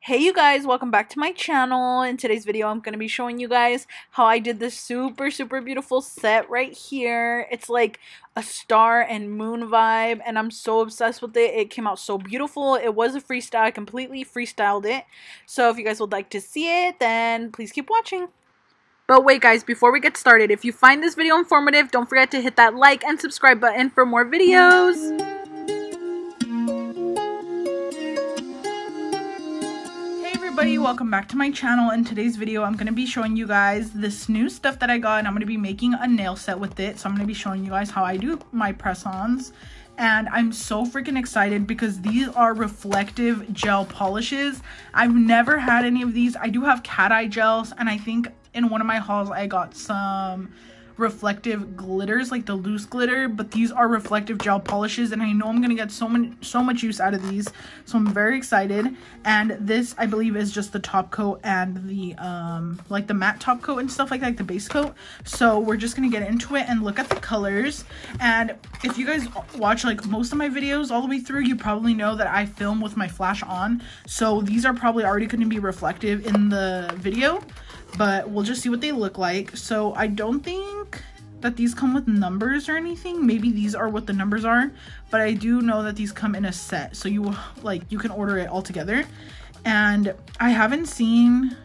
Hey you guys, welcome back to my channel. In today's video I'm going to be showing you guys how I did this super beautiful set right here. It's like a star and moon vibe and I'm so obsessed with it. It came out so beautiful. It was a freestyle. I completely freestyled it. So if you guys would like to see it, then please keep watching. But wait guys, before we get started, if you find this video informative, don't forget to hit that like and subscribe button for more videos. Everybody, welcome back to my channel. In today's video I'm going to be showing you guys this new stuff that I got, and I'm going to be making a nail set with it. So I'm going to be showing you guys how I do my press-ons, and I'm so freaking excited because these are reflective gel polishes. I've never had any of these. I do have cat eye gels, and I think in one of my hauls I got some reflective glitters, like the loose glitter, but these are reflective gel polishes, and I know I'm gonna get so much use out of these, so I'm very excited. And this, I believe, is just the top coat and the like the matte top coat and stuff like that, like the base coat. So we're just gonna get into it and look at the colors. And if you guys watch like most of my videos all the way through, you probably know that I film with my flash on, so these are probably already going to be reflective in the video, but we'll just see what they look like. So I don't think that these come with numbers or anything. Maybe these are what the numbers are, but I do know that these come in a set, so you can order it all together. And I haven't seen,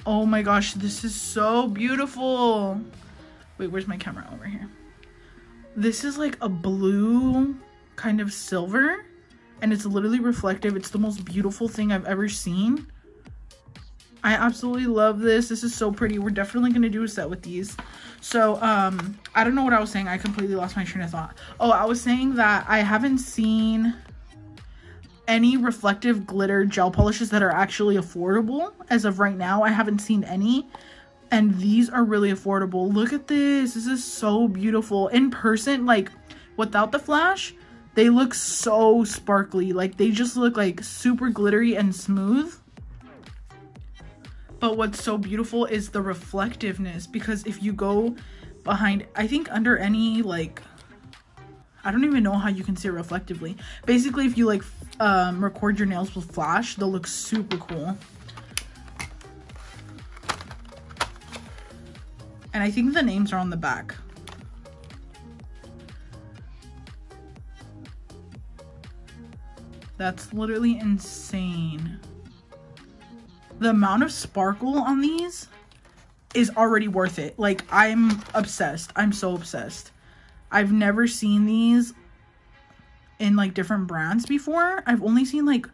oh my gosh, this is so beautiful. Wait, where's my camera? Over here. This is like a blue kind of silver, and it's literally reflective. It's the most beautiful thing I've ever seen. I absolutely love this. This is so pretty. We're definitely going to do a set with these. So, I don't know what I was saying. I completely lost my train of thought. Oh, I was saying that I haven't seen any reflective glitter gel polishes that are actually affordable. As of right now, I haven't seen any. And these are really affordable. Look at this. This is so beautiful. In person, like, without the flash, they look so sparkly. Like, they just look, like, super glittery and smooth. But what's so beautiful is the reflectiveness, because if you go behind, I think under any, like, I don't even know how you can see it reflectively. Basically, if you like record your nails with flash, they'll look super cool. And I think the names are on the back. That's literally insane. The amount of sparkle on these is already worth it. Like, I'm obsessed. I'm so obsessed. I've never seen these in like different brands before. I've only seen like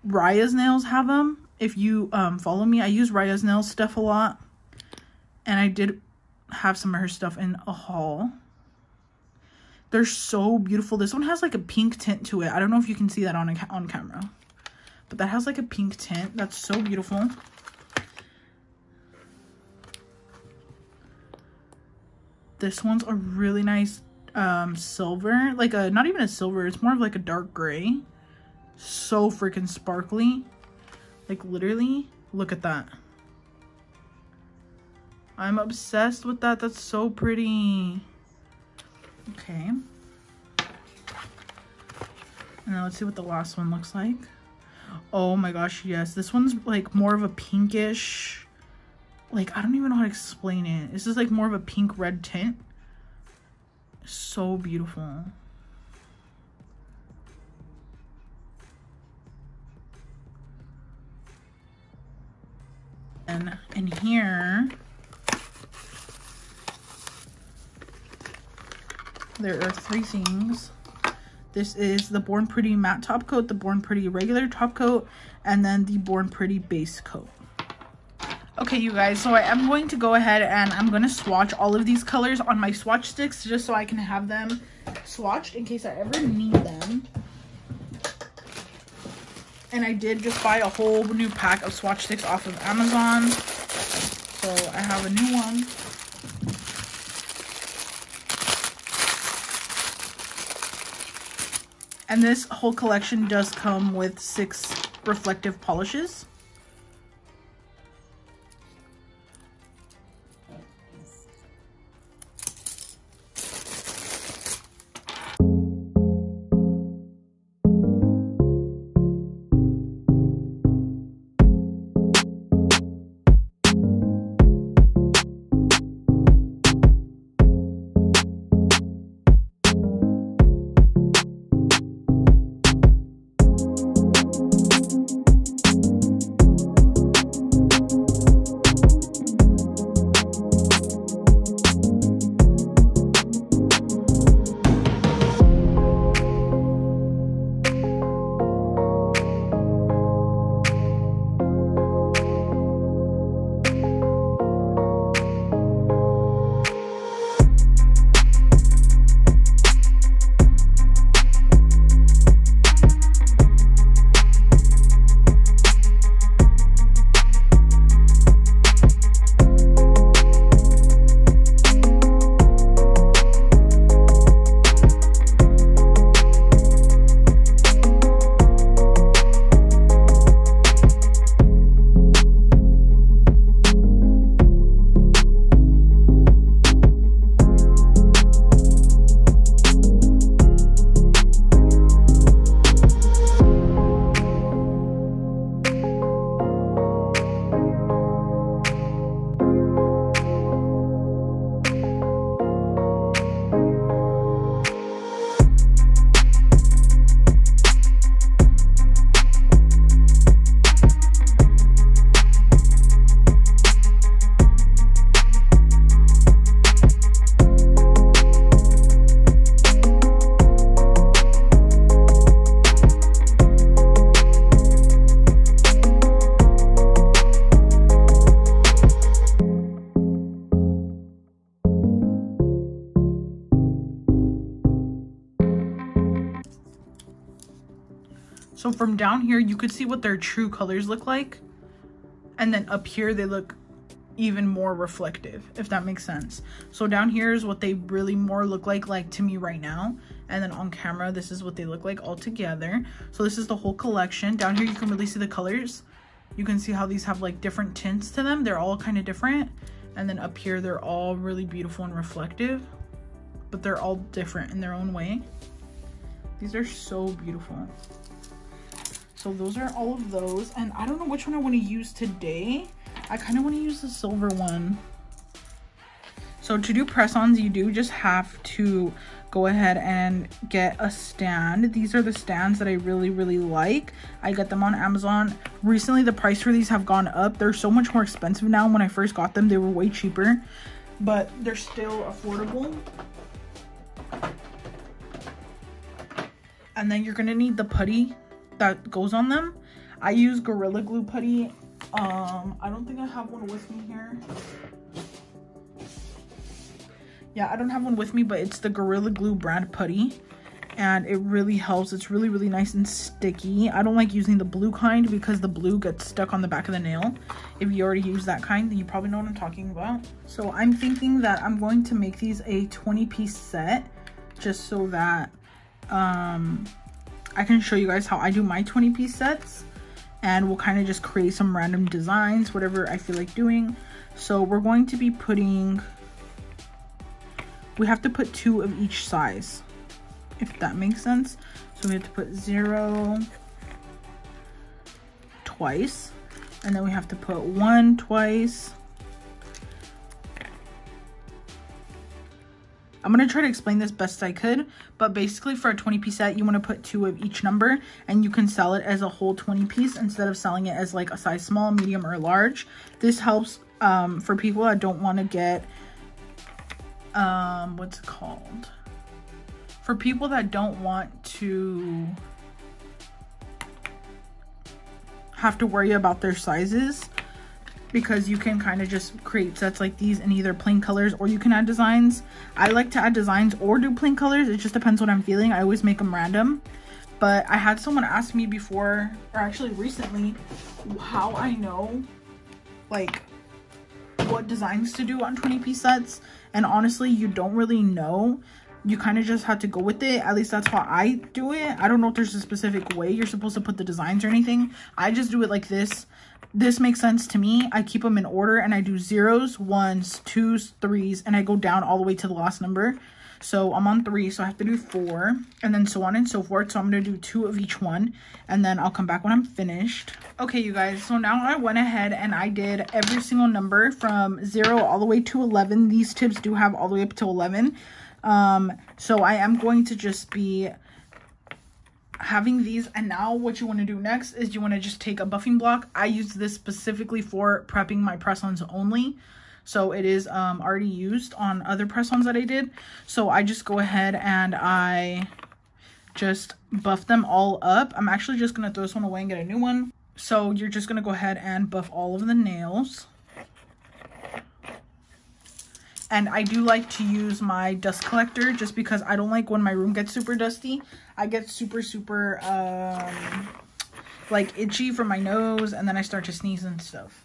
Raya's Nails have them. If you follow me, I use Raya's Nails stuff a lot, and I did have some of her stuff in a haul. They're so beautiful. This one has like a pink tint to it. I don't know if you can see that on camera, but that has like a pink tint. That's so beautiful. This one's a really nice silver, like a, not even a silver, it's more of like a dark gray. So freaking sparkly. Like, literally, look at that. I'm obsessed with that. That's so pretty. Okay. And now let's see what the last one looks like. Oh my gosh, yes. This one's like more of a pinkish, like, I don't even know how to explain it. This is like more of a pink red tint. So beautiful. And in here, there are three things. This is the Born Pretty matte top coat, the Born Pretty regular top coat, and then the Born Pretty base coat. Okay, you guys, so I am going to go ahead and I'm going to swatch all of these colors on my swatch sticks just so I can have them swatched in case I ever need them. And I did just buy a whole new pack of swatch sticks off of Amazon. So I have a new one. And this whole collection does come with 6 reflective polishes. So from down here, you could see what their true colors look like. And then up here, they look even more reflective, if that makes sense. So down here is what they really more look like to me right now. And then on camera, this is what they look like all together. So this is the whole collection. Down here, you can really see the colors. You can see how these have like different tints to them. They're all kind of different. And then up here, they're all really beautiful and reflective, but they're all different in their own way. These are so beautiful. So those are all of those. And I don't know which one I want to use today. I kind of want to use the silver one. So to do press-ons, you do just have to go ahead and get a stand. These are the stands that I really like. I got them on Amazon. Recently, the price for these have gone up. They're so much more expensive now. When I first got them, they were way cheaper, but they're still affordable. And then you're gonna need the putty that goes on them. I use Gorilla Glue putty. I don't think I have one with me here. Yeah, I don't have one with me, but it's the Gorilla Glue brand putty, and it really helps. It's really nice and sticky. I don't like using the blue kind because the blue gets stuck on the back of the nail. If you already use that kind, then you probably know what I'm talking about. So I'm thinking that I'm going to make these a 20-piece set, just so that I can show you guys how I do my 20-piece sets, and we'll kind of just create some random designs, whatever I feel like doing. So we're going to be putting, we have to put 2 of each size, if that makes sense. So we have to put 0 twice, and then we have to put 1 twice. I'm gonna try to explain this best I could, but basically for a 20-piece set, you want to put 2 of each number, and you can sell it as a whole 20-piece instead of selling it as like a size small, medium, or large. This helps for people that don't want to get what's it called? For people that don't want to have to worry about their sizes, because you can kind of just create sets like these in either plain colors or you can add designs. I like to add designs or do plain colors. It just depends what I'm feeling. I always make them random. But I had someone ask me before, or actually recently, how I know like what designs to do on 20-piece sets. And honestly, you don't really know. You kind of just have to go with it. At least that's how I do it. I don't know if there's a specific way you're supposed to put the designs or anything. I just do it like this. This makes sense to me. I keep them in order, and I do 0s, 1s, 2s, 3s, and I go down all the way to the last number. So I'm on 3, so I have to do 4, and then so on and so forth. So I'm going to do 2 of each one, and then I'll come back when I'm finished. Okay, you guys, so now I went ahead and I did every single number from 0 all the way to 11. These tips do have all the way up to 11. So I am going to just be having these, and now what you want to do next is you want to just take a buffing block. I use this specifically for prepping my press-ons only, so it is already used on other press-ons that I did. So I just go ahead and I just buff them all up. I'm actually just going to throw this one away and get a new one. So you're just going to go ahead and buff all of the nails. And I do like to use my dust collector just because I don't like when my room gets super dusty. I get super like itchy from my nose, and then I start to sneeze and stuff.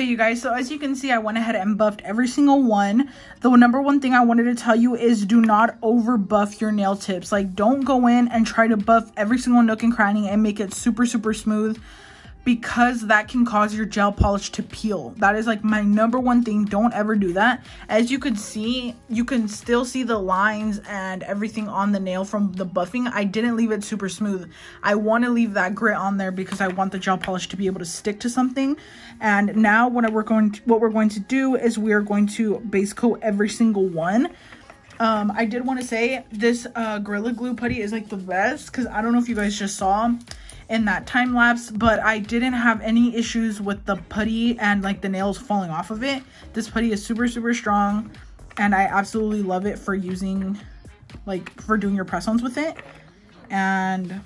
Okay, you guys, so as you can see, I went ahead and buffed every single one. The number one thing I wanted to tell you is do not over buff your nail tips. Like, don't go in and try to buff every single nook and cranny and make it super, super smooth, because that can cause your gel polish to peel. That is like my number one thing. Don't ever do that. As you can see, you can still see the lines and everything on the nail from the buffing. I didn't leave it super smooth. I want to leave that grit on there because I want the gel polish to be able to stick to something. And now what we're going to do is we're going to base coat every single one. I did want to say this Gorilla Glue putty is like the best, because I don't know if you guys just saw in that time lapse, but I didn't have any issues with the putty and like the nails falling off of it. This putty is super, super strong, and I absolutely love it for using, like, for doing your press-ons with it. And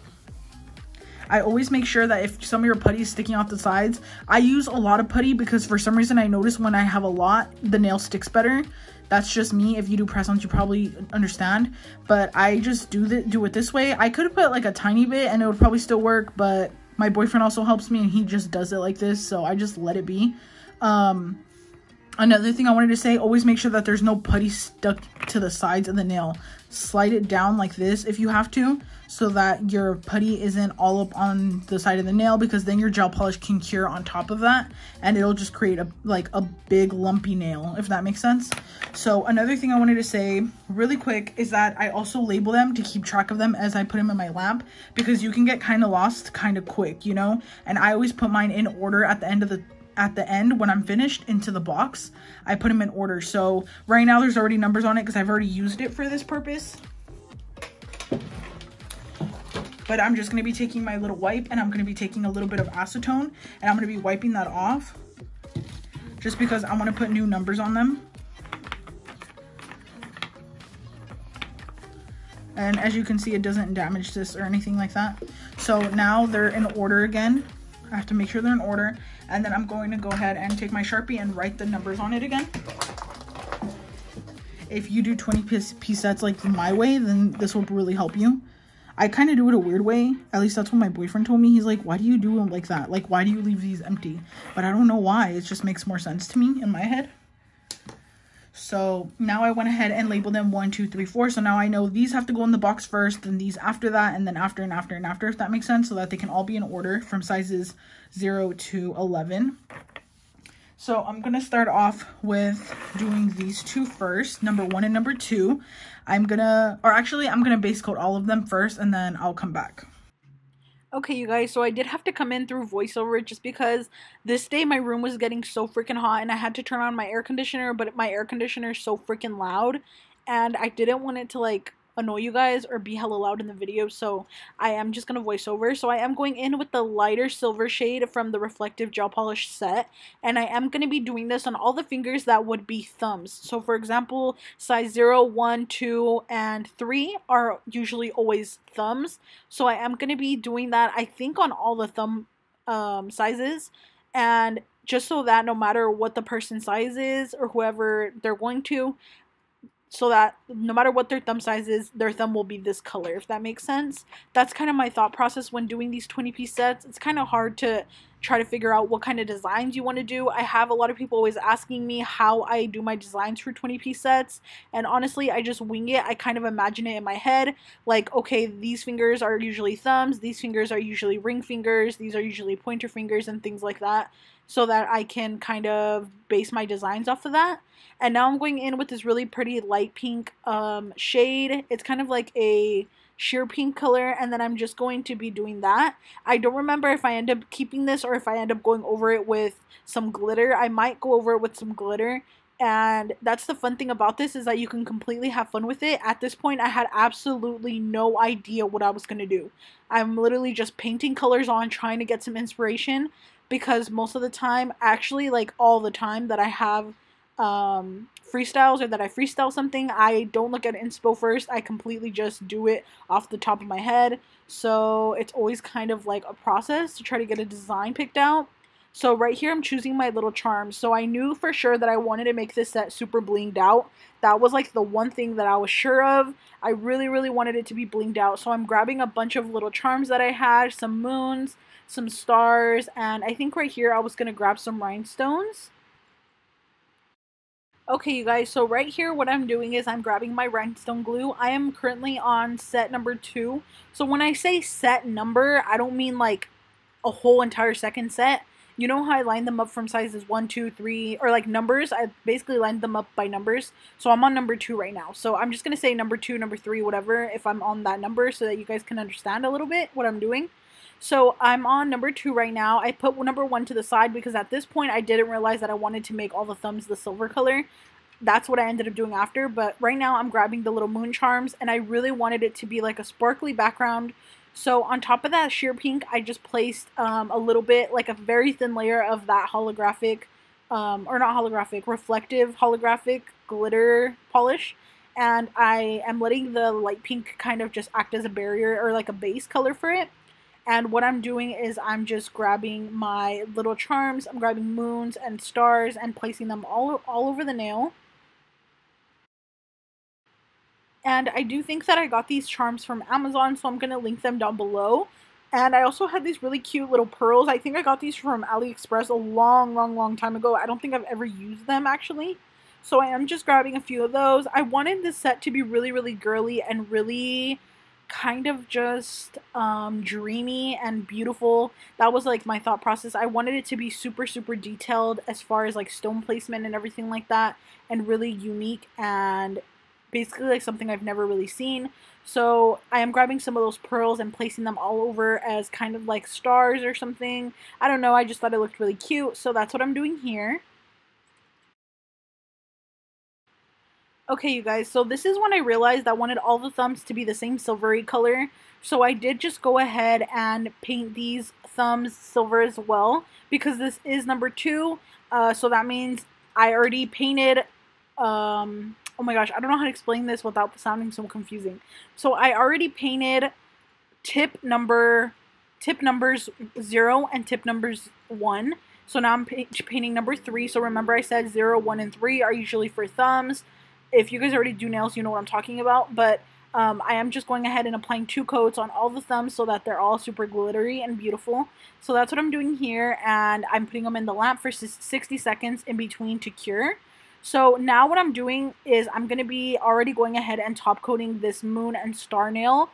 I always make sure that if some of your putty is sticking off the sides, I use a lot of putty because for some reason I notice when I have a lot, the nail sticks better. That's just me. If you do press-ons, you probably understand, but I just do it this way. I could put like a tiny bit and it would probably still work, but my boyfriend also helps me and he just does it like this, so I just let it be. Another thing I wanted to say, always make sure that there's no putty stuck to the sides of the nail. Slide it down like this if you have to, so that your putty isn't all up on the side of the nail, because then your gel polish can cure on top of that and it'll just create a big lumpy nail, if that makes sense. So another thing I wanted to say really quick is that I also label them to keep track of them as I put them in my lamp, because you can get kind of lost kind of quick, you know, and I always put mine in order at the end when I'm finished into the box. I put them in order. So right now there's already numbers on it because I've already used it for this purpose. But I'm just going to be taking my little wipe and I'm going to be taking a little bit of acetone and I'm going to be wiping that off just because I want to put new numbers on them. And as you can see, it doesn't damage this or anything like that. So now they're in order again. I have to make sure they're in order, and then I'm going to go ahead and take my Sharpie and write the numbers on it again. If you do 20 piece sets like my way, then this will really help you. I kind of do it a weird way. At least that's what my boyfriend told me. He's like, why do you do them like that? Like, why do you leave these empty? But I don't know why. It just makes more sense to me in my head. So now I went ahead and labeled them 1, 2, 3, 4. So now I know these have to go in the box first, then these after that, and then after and after and after, if that makes sense, so that they can all be in order from sizes 0 to 11. So I'm going to start off with doing these two first, number 1 and number 2. I'm going to base coat all of them first, and then I'll come back. Okay, you guys, so I did have to come in through voiceover just because this day my room was getting so freaking hot and I had to turn on my air conditioner, but my air conditioner is so freaking loud and I didn't want it to like annoy you guys or be hella loud in the video, so I am just gonna voice over. So I am going in with the lighter silver shade from the reflective gel polish set, and I am gonna be doing this on all the fingers that would be thumbs. So for example, size 0, 1, 2, and 3 are usually always thumbs, so I am gonna be doing that, I think, on all the thumb sizes, and just so that no matter what the person's size is or whoever they're going to, so that no matter what their thumb size is, their thumb will be this color, if that makes sense. That's kind of my thought process when doing these 20-piece sets. It's kind of hard to try to figure out what kind of designs you want to do. I have a lot of people always asking me how I do my designs for 20-piece sets, and honestly, I just wing it. I kind of imagine it in my head, like, okay, these fingers are usually thumbs, these fingers are usually ring fingers, these are usually pointer fingers, and things like that, so that I can kind of base my designs off of that. And now I'm going in with this really pretty light pink shade. It's kind of like a sheer pink color, and then I'm just going to be doing that. I don't remember if I end up keeping this or if I end up going over it with some glitter. I might go over it with some glitter, and that's the fun thing about this, is that you can completely have fun with it. At this point, I had absolutely no idea what I was going to do. I'm literally just painting colors on, trying to get some inspiration, because most of the time, actually like all the time that I have freestyles or that I freestyle something, I don't look at inspo first. I completely just do it off the top of my head. So it's always kind of like a process to try to get a design picked out. So right here I'm choosing my little charms. So I knew for sure that I wanted to make this set super blinged out. That was like the one thing that I was sure of. I really, really wanted it to be blinged out. So I'm grabbing a bunch of little charms that I had, some moons, some stars, and I think right here I was going to grab some rhinestones. Okay, you guys, so right here what I'm doing is I'm grabbing my rhinestone glue. I am currently on set number 2. So when I say set number, I don't mean like a whole entire second set. You know how I lined them up from sizes 1, 2, 3, or like numbers? I basically lined them up by numbers. So I'm on number 2 right now. So I'm just going to say number 2, number 3, whatever, if I'm on that number so that you guys can understand a little bit what I'm doing. So I'm on number 2 right now. I put number 1 to the side because at this point I didn't realize that I wanted to make all the thumbs the silver color. That's what I ended up doing after, but right now I'm grabbing the little moon charms and I really wanted it to be like a sparkly background. So on top of that sheer pink, I just placed a little bit, like a very thin layer of that holographic, or not holographic, reflective holographic glitter polish. And I am letting the light pink kind of just act as a barrier or like a base color for it. And what I'm doing is I'm just grabbing my little charms, I'm grabbing moons and stars and placing them all over the nail. And I do think that I got these charms from Amazon, so I'm going to link them down below. And I also had these really cute little pearls. I think I got these from AliExpress a long time ago. I don't think I've ever used them, actually. So I am just grabbing a few of those. I wanted this set to be really girly and really kind of just dreamy and beautiful. That was like my thought process. I wanted it to be super detailed as far as like stone placement and everything like that, and really unique and basically like something I've never really seen. So I am grabbing some of those pearls and placing them all over as kind of like stars or something. I don't know, I just thought it looked really cute, so that's what I'm doing here. Okay, you guys, so this is when I realized I wanted all the thumbs to be the same silvery color. So I did just go ahead and paint these thumbs silver as well, because this is number 2. So that means I already painted, oh my gosh, I don't know how to explain this without sounding so confusing. So I already painted tip numbers 0 and tip numbers 1. So now I'm painting number 3. So remember I said 0, 1, and 3 are usually for thumbs. If you guys already do nails, you know what I'm talking about. But I am just going ahead and applying 2 coats on all the thumbs so that they're all super glittery and beautiful. So that's what I'm doing here. And I'm putting them in the lamp for 60 seconds in between to cure. So now what I'm doing is I'm going to be already going ahead and top coating this moon and star nail.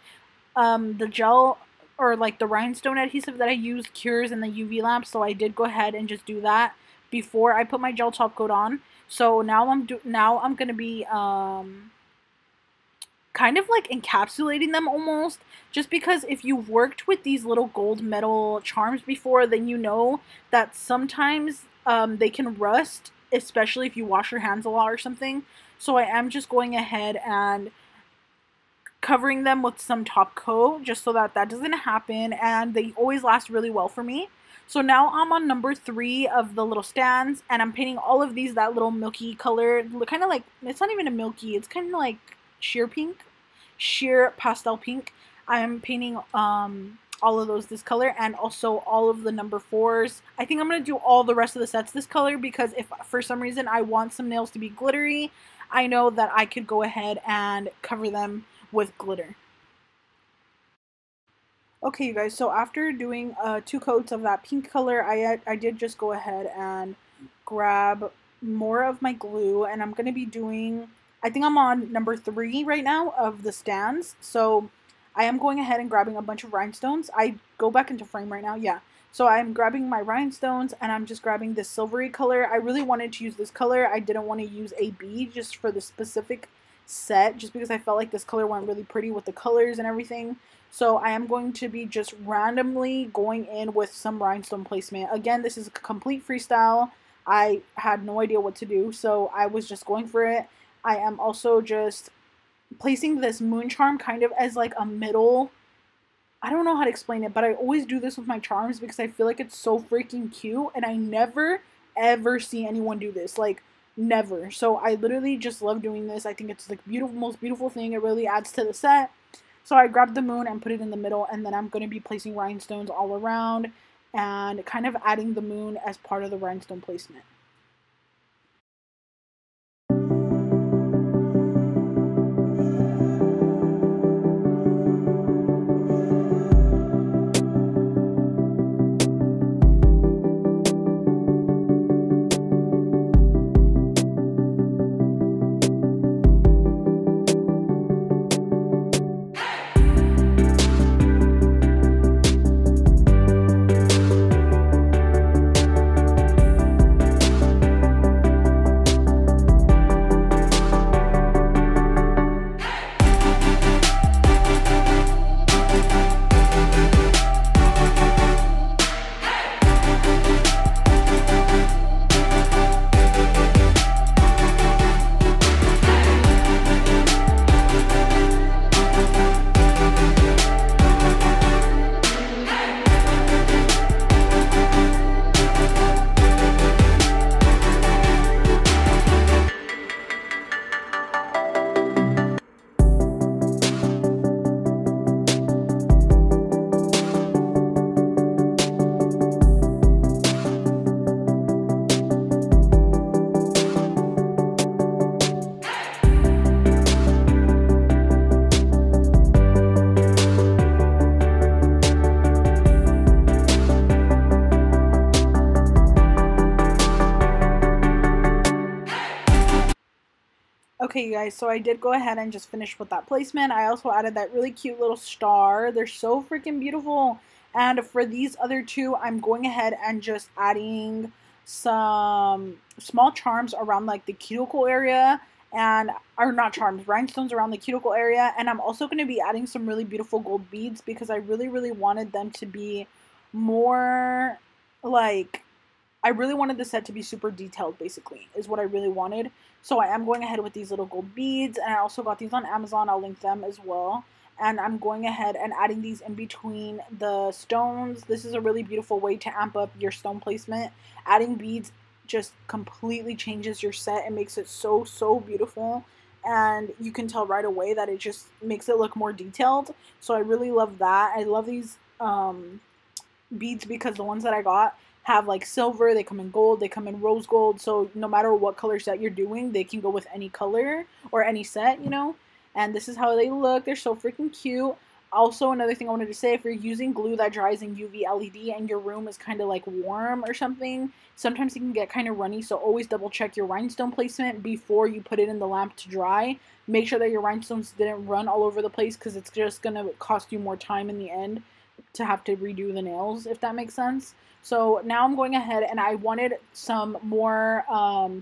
The gel or like the rhinestone adhesive that I used cures in the UV lamp, so I did go ahead and just do that before I put my gel top coat on. So now I'm going to be kind of like encapsulating them almost, just because if you've worked with these little gold metal charms before, then you know that sometimes they can rust, especially if you wash your hands a lot or something. So I am just going ahead and covering them with some top coat just so that doesn't happen, and they always last really well for me. So now I'm on number 3 of the little stands, and I'm painting all of these that little milky color, kind of like, it's not even a milky, it's kind of like sheer pink, sheer pastel pink. I am painting all of those this color, and also all of the number 4s. I think I'm going to do all the rest of the sets this color, because if for some reason I want some nails to be glittery, I know that I could go ahead and cover them with glitter. Okay, you guys, so after doing 2 coats of that pink color, I did just go ahead and grab more of my glue, and I'm going to be doing, I think I'm on number 3 right now of the stands. So I am going ahead and grabbing a bunch of rhinestones. I go back into frame right now, yeah. So I'm grabbing my rhinestones, and I'm just grabbing this silvery color. I really wanted to use this color. I didn't want to use AB just for the specific set, just because I felt like this color went really pretty with the colors and everything. So I am going to be just randomly going in with some rhinestone placement. Again, this is a complete freestyle. I had no idea what to do, so I was just going for it. I am also just placing this moon charm kind of as like a middle, I don't know how to explain it, but I always do this with my charms because I feel like it's so freaking cute, and I never ever see anyone do this, like never. So I literally just love doing this. I think it's like beautiful, most beautiful thing. It really adds to the set. So I grabbed the moon and put it in the middle, and then I'm going to be placing rhinestones all around. and kind of adding the moon as part of the rhinestone placement. Okay, you guys, so I did go ahead and just finish with that placement. I also added that really cute little star. They're so freaking beautiful. And for these other two, I'm going ahead and just adding some small charms around like the cuticle area, and or not charms, rhinestones around the cuticle area. And I'm also going to be adding some really beautiful gold beads because I really wanted them to be more like, I really wanted the set to be super detailed, basically, is what I really wanted. So I am going ahead with these little gold beads, and I also got these on Amazon. I'll link them as well. And I'm going ahead and adding these in between the stones. This is a really beautiful way to amp up your stone placement. Adding beads just completely changes your set and makes it so beautiful. And you can tell right away that it just makes it look more detailed. So I really love that. I love these beads because the ones that I got have like silver, they come in gold, they come in rose gold, so no matter what color set you're doing, they can go with any color or any set, you know. And this is how they look. They're so freaking cute. Also, another thing I wanted to say, if you're using glue that dries in UV LED and your room is kind of like warm or something, sometimes it can get kind of runny, so always double check your rhinestone placement before you put it in the lamp to dry. Make sure that your rhinestones didn't run all over the place because it's just going to cost you more time in the end to have to redo the nails, if that makes sense. So now I'm going ahead and I wanted some more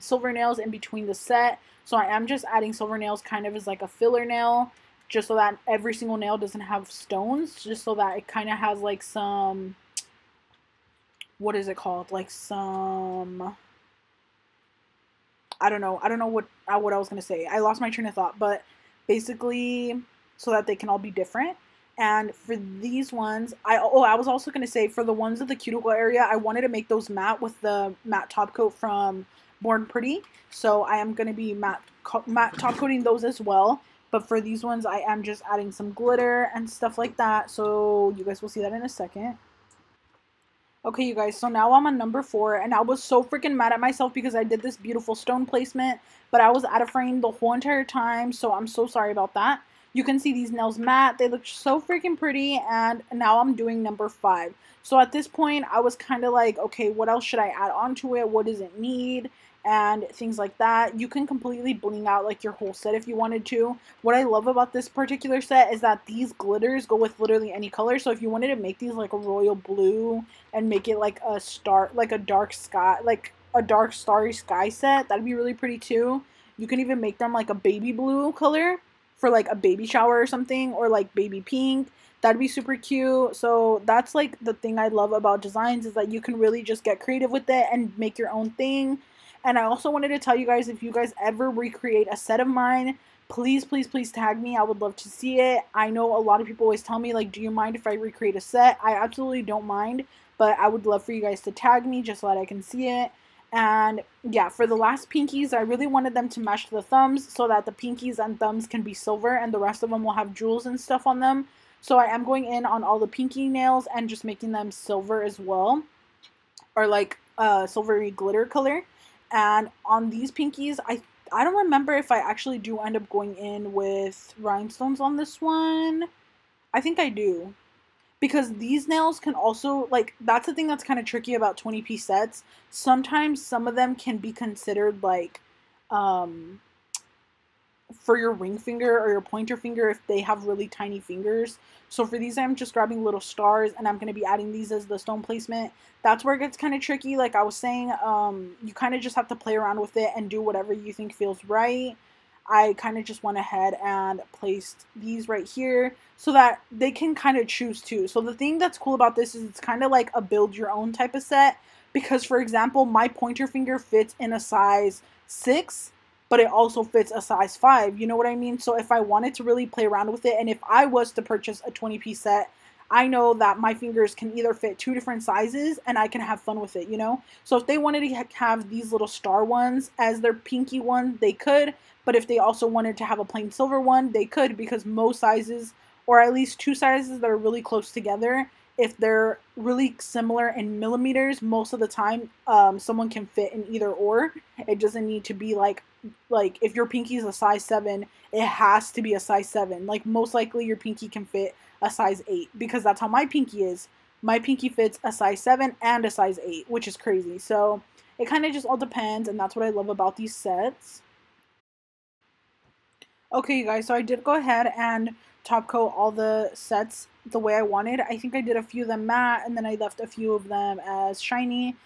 silver nails in between the set. So I am just adding silver nails kind of as like a filler nail, just so that every single nail doesn't have stones, just so that it kind of has like some, what is it called? Like some, I don't know what I was going to say. I lost my train of thought, but basically so that they can all be different. And for these ones, I was also going to say, for the ones of the cuticle area, I wanted to make those matte with the matte top coat from Born Pretty. So I am going to be matte top coating those as well. But for these ones, I am just adding some glitter and stuff like that. So you guys will see that in a second. Okay, you guys, so now I'm on number 4, and I was so freaking mad at myself because I did this beautiful stone placement, but I was out of frame the whole entire time, so I'm so sorry about that. You can see these nails matte. They look so freaking pretty, and now I'm doing number 5. So at this point, I was kind of like, okay, what else should I add onto it? What does it need? And things like that. You can completely bling out like your whole set if you wanted to. What I love about this particular set is that these glitters go with literally any color. So if you wanted to make these like a royal blue and make it like a star, like a dark sky, like a dark starry sky set, that'd be really pretty too. You can even make them like a baby blue color for like a baby shower or something, or like baby pink. That'd be super cute. So that's like the thing I love about designs, is that you can really just get creative with it and make your own thing. And I also wanted to tell you guys, if you guys ever recreate a set of mine, please tag me. I would love to see it. I know a lot of people always tell me, like, do you mind if I recreate a set? I absolutely don't mind, but I would love for you guys to tag me just so that I can see it. And yeah, for the last pinkies, I really wanted them to match the thumbs so that the pinkies and thumbs can be silver and the rest of them will have jewels and stuff on them. So I am going in on all the pinky nails and just making them silver as well, or like silvery glitter color. And on these pinkies, I don't remember if I actually do end up going in with rhinestones on this one. I think I do. Because these nails can also, like, that's the thing that's kind of tricky about 20-piece sets. Sometimes some of them can be considered, like, for your ring finger or your pointer finger if they have really tiny fingers. So for these, I'm just grabbing little stars, and I'm going to be adding these as the stone placement. That's where it gets kind of tricky. Like I was saying, you kind of just have to play around with it and do whatever you think feels right. I kind of just went ahead and placed these right here so that they can kind of choose too. So the thing that's cool about this is it's kind of like a build your own type of set, because for example, my pointer finger fits in a size 6, but it also fits a size 5. You know what I mean? So if I wanted to really play around with it, and if I was to purchase a 20-piece set, I know that my fingers can either fit 2 different sizes and I can have fun with it, you know? So if they wanted to have these little star ones as their pinky one, they could. But if they also wanted to have a plain silver one, they could, because most sizes, or at least 2 sizes that are really close together, if they're really similar in millimeters, most of the time someone can fit in either or. It doesn't need to be like if your pinky is a size 7, it has to be a size 7. Like most likely your pinky can fit a size 8, because that's how my pinky is. My pinky fits a size 7 and a size 8, which is crazy. So it kind of just all depends, and that's what I love about these sets. Okay, you guys, so I did go ahead and top coat all the sets the way I wanted. I think I did a few of them matte, and then I left a few of them as shiny.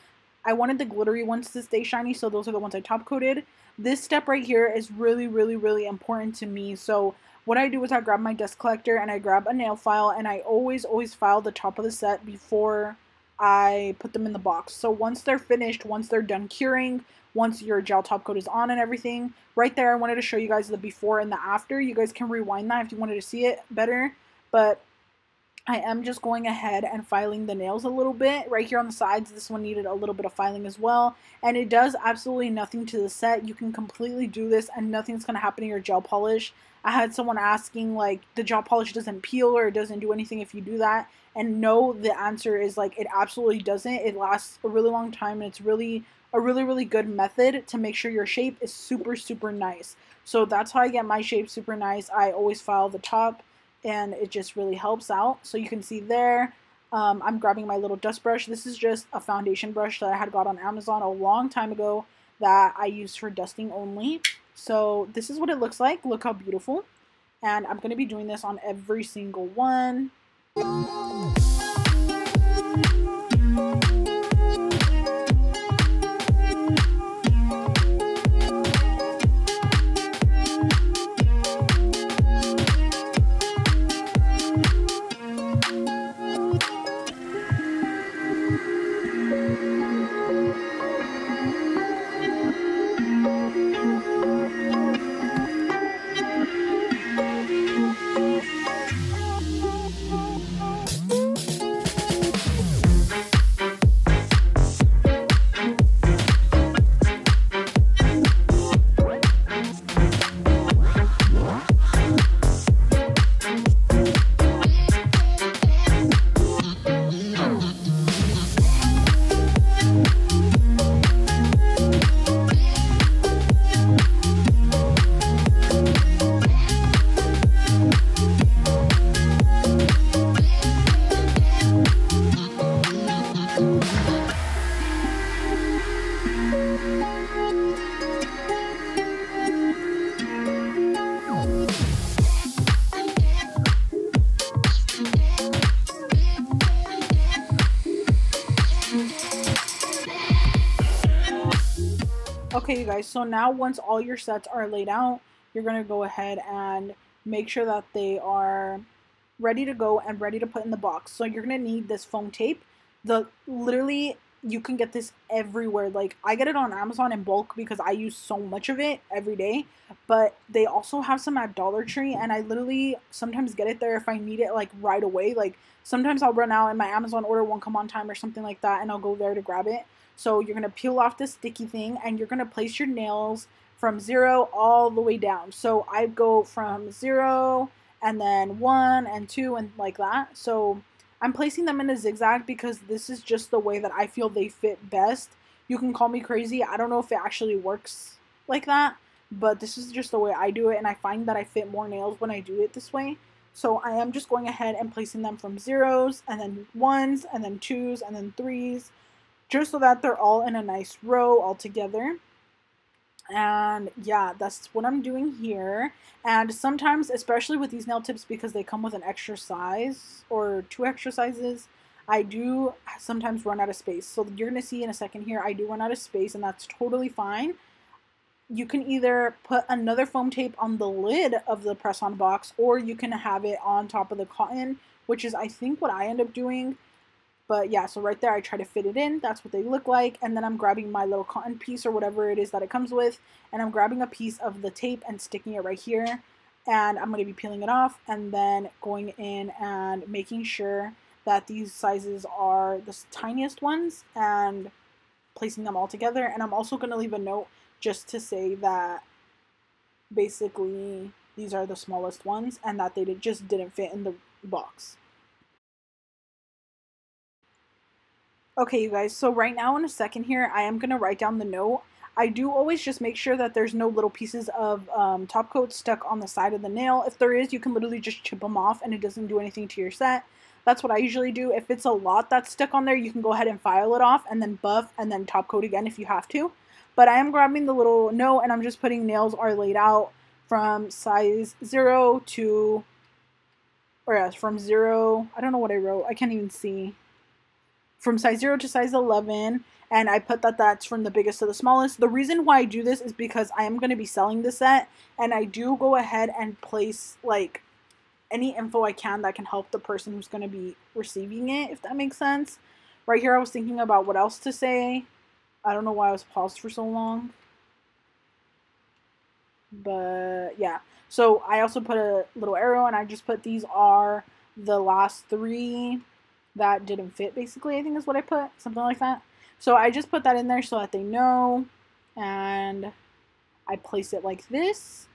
I wanted the glittery ones to stay shiny, so those are the ones I top coated. This step right here is really, really, really important to me. So what I do is I grab my dust collector and I grab a nail file, and I always file the top of the set before I put them in the box. So once they're finished, once they're done curing, once your gel top coat is on and everything, right there I wanted to show you guys the before and the after. You guys can rewind that if you wanted to see it better, but I am just going ahead and filing the nails a little bit right here on the sides. This one needed a little bit of filing as well, and it does absolutely nothing to the set. You can completely do this and nothing's going to happen to your gel polish. I had someone asking, like, the gel polish doesn't peel or it doesn't do anything if you do that, and no, the answer is, like, it absolutely doesn't. It lasts a really long time, and it's really a really good method to make sure your shape is super nice. So that's how I get my shape super nice. I always file the top, and it just really helps out. So you can see there, I'm grabbing my little dust brush. This is just a foundation brush that I had got on Amazon a long time ago that I used for dusting only. So this is what it looks like. Look how beautiful. And I'm going to be doing this on every single one. Okay, you guys, so now once all your sets are laid out, you're going to go ahead and make sure that they are ready to go and ready to put in the box. So you're going to need this foam tape. Literally, you can get this everywhere. Like, I get it on Amazon in bulk because I use so much of it every day, but they also have some at Dollar Tree, and I literally sometimes get it there if I need it, like, right away. Like, sometimes I'll run out and my Amazon order won't come on time or something like that, and I'll go there to grab it. So you're going to peel off this sticky thing, and you're going to place your nails from 0 all the way down. So I go from 0, and then 1 and 2 and like that. So I'm placing them in a zigzag because this is just the way that I feel they fit best. You can call me crazy. I don't know if it actually works like that, but this is just the way I do it, and I find that I fit more nails when I do it this way. So I am just going ahead and placing them from 0s and then 1s and then 2s and then 3s, just so that they're all in a nice row all together. And yeah, that's what I'm doing here. And sometimes, especially with these nail tips, because they come with an extra size or 2 extra sizes, I do sometimes run out of space. So you're going to see in a second here, I do run out of space, and that's totally fine. You can either put another foam tape on the lid of the press-on box, or you can have it on top of the cotton, which is I think what I end up doing. But yeah, so right there I try to fit it in. That's what they look like. And then I'm grabbing my little cotton piece or whatever it is that it comes with, and I'm grabbing a piece of the tape and sticking it right here. And I'm going to be peeling it off and then going in and making sure that these sizes are the tiniest ones and placing them all together. And I'm also going to leave a note just to say that basically these are the smallest ones and that they just didn't fit in the box. Okay, you guys, so right now in a second here, I am going to write down the note. I do always just make sure that there's no little pieces of top coat stuck on the side of the nail. If there is, you can literally just chip them off and it doesn't do anything to your set. That's what I usually do. If it's a lot that's stuck on there, you can go ahead and file it off and then buff and then top coat again if you have to. But I am grabbing the little note and I'm just putting nails are laid out from size 0 to, or yes, from 0, I don't know what I wrote, I can't even see. From size 0 to size 11, and I put that that's from the biggest to the smallest. The reason why I do this is because I am going to be selling the set, and I do go ahead and place like any info I can that can help the person who's going to be receiving it, if that makes sense. Right here I was thinking about what else to say. I don't know why I was paused for so long. But yeah, so I also put a little arrow and I just put these are the last 3 that didn't fit, basically, I think is what I put, something like that. So I just put that in there so that they know, and I place it like this.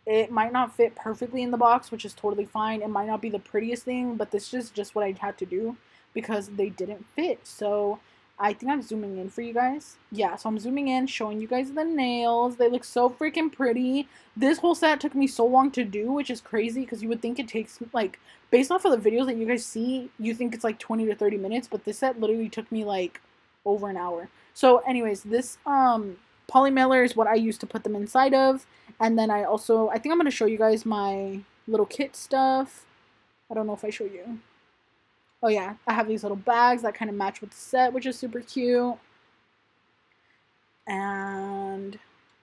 It might not fit perfectly in the box, which is totally fine. It might not be the prettiest thing, but this is just what I had to do because they didn't fit. So I think I'm zooming in for you guys. Yeah, so I'm zooming in, showing you guys the nails. They look so freaking pretty. This whole set took me so long to do, which is crazy because you would think it takes, like, based off of the videos that you guys see, you think it's like 20 to 30 minutes, but this set literally took me like over an hour. So anyways, this poly mailer is what I use to put them inside of. And then I think I'm going to show you guys my little kit stuff. I don't know if I show you. Oh yeah, I have these little bags that kind of match with the set, which is super cute. And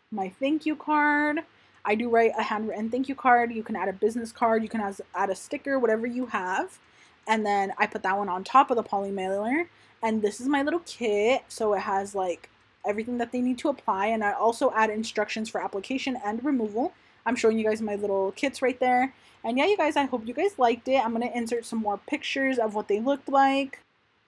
my thank you card. I do write a handwritten thank you card. You can add a business card. You can add a sticker, whatever you have. And then I put that one on top of the poly mailer. And this is my little kit. So it has like everything that they need to apply. And I also add instructions for application and removal. I'm showing you guys my little kits right there. And yeah, you guys, I hope you guys liked it. I'm going to insert some more pictures of what they looked like.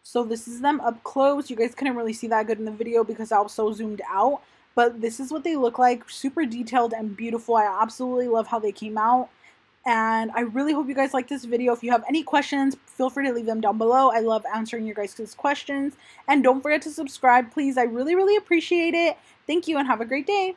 So this is them up close. You guys couldn't really see that good in the video because I was so zoomed out. But this is what they look like. Super detailed and beautiful. I absolutely love how they came out. And I really hope you guys like this video. If you have any questions, feel free to leave them down below. I love answering your guys' questions. And don't forget to subscribe, please. I really, really appreciate it. Thank you and have a great day.